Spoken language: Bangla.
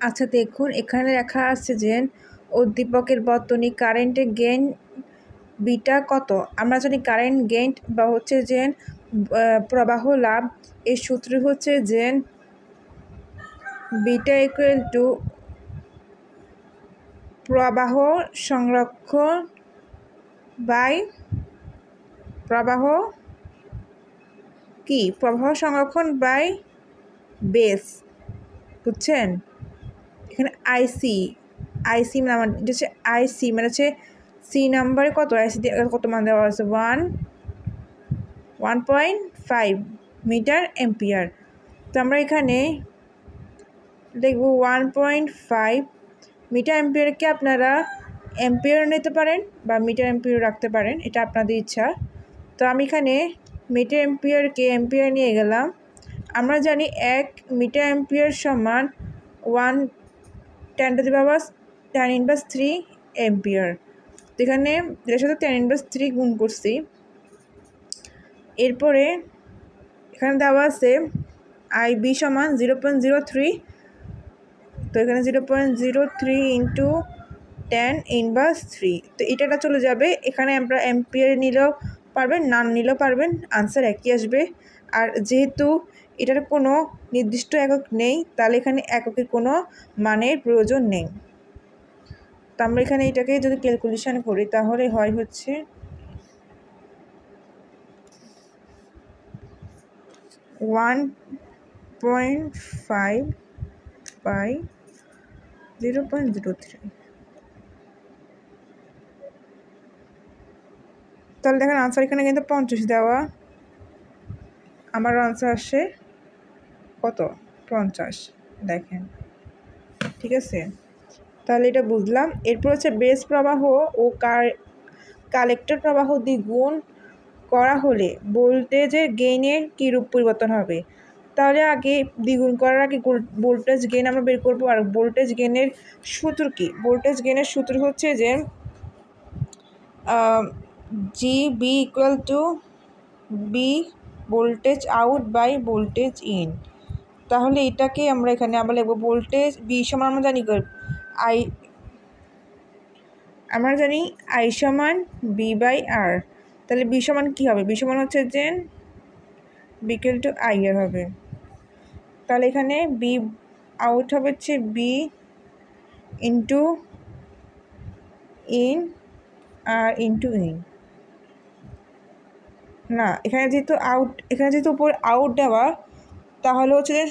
আচ্ছা দেখুন এখানে লেখা আছে যে উদ্দীপকের বর্তনী কারেন্টের গেইন বিটা কত। আমরা জানি কারেন্ট গেইন বা হচ্ছে যে প্রবাহ লাভ এর সূত্র হচ্ছে যে বিটা ইকুয়াল টু প্রবাহ সংরক্ষণ বাই প্রবাহ সংরক্ষণ বাই বেস, বুঝছেন। এখানে আইসি মানে এটা হচ্ছে আইসি মানে হচ্ছে সি নাম্বারে কত আইসি কত মান দেওয়া আছে 1.5 মিটার এম্পিয়ার। তো আমরা এখানে দেখব 1.5 মিটার এম্পিয়ারকে আপনারা এম্পিয়ার নিতে পারেন বা মিটার এম্পিয়ার রাখতে পারেন, এটা আপনাদের ইচ্ছা। তো আমি এখানে মিটার এম্পিয়ারকে এম্পিয়ার নিয়ে গেলাম। আমরা জানি 1 মিটার এম্পিয়ার সমান 10⁻³ এম্পিয়ার। তো এখানে এর সাথে 10⁻³ গুণ করছি। এরপরে এখানে দেওয়া আছে আইবি সমান 0.03। তো এখানে 0.03 ইন্টু 10⁻³। তো এটা চলে যাবে, এখানে আমরা এম্পিয়ার নিলেও পারবেন, না নিলেও পারবেন, আনসার একই আসবে। আর যেহেতু এটার কোনো নির্দিষ্ট একক নেই, তাহলে এখানে এককের কোনো মানের প্রয়োজন নেই। তো আমরা এখানে এটাকে যদি ক্যালকুলেশন করি তাহলে হয় হচ্ছে 1.5 বাই 0.03। তাহলে দেখেন আনসার এখানে কিন্তু 50 দেওয়া, আমার আনসার আসে কত 50, দেখেন ঠিক আছে। তাহলে এটা বুঝলাম। এরপর হচ্ছে বেস প্রবাহ ও কালেক্টর প্রবাহ দ্বিগুণ করা হলে ভোল্টেজের গেইনের কীরূপ পরিবর্তন হবে। তাহলে আগে দ্বিগুণ করার আগে ভোল্টেজ গেইন আমরা বের করবো। আর ভোল্টেজ গেইনের সূত্র কি? ভোল্টেজ গেইনের সূত্র হচ্ছে যে GV equal to V voltage out by voltage in. তাহলে এটাকে আমরা এখানে আবার লিখবো ভোল্টেজ বি সমান আমরা জানি আই সমান বি বাই আর। তাহলে বি সমান কী হবে? বি সমান হচ্ছে যে বিকেল টু আই আর হবে। তাহলে এখানে বি আউট হবে হচ্ছে বি ইন্টু ইন আর ইন্টু ইন। না, এখানে যেহেতু উপর আউট দেওয়া, তাহলে হচ্ছে যে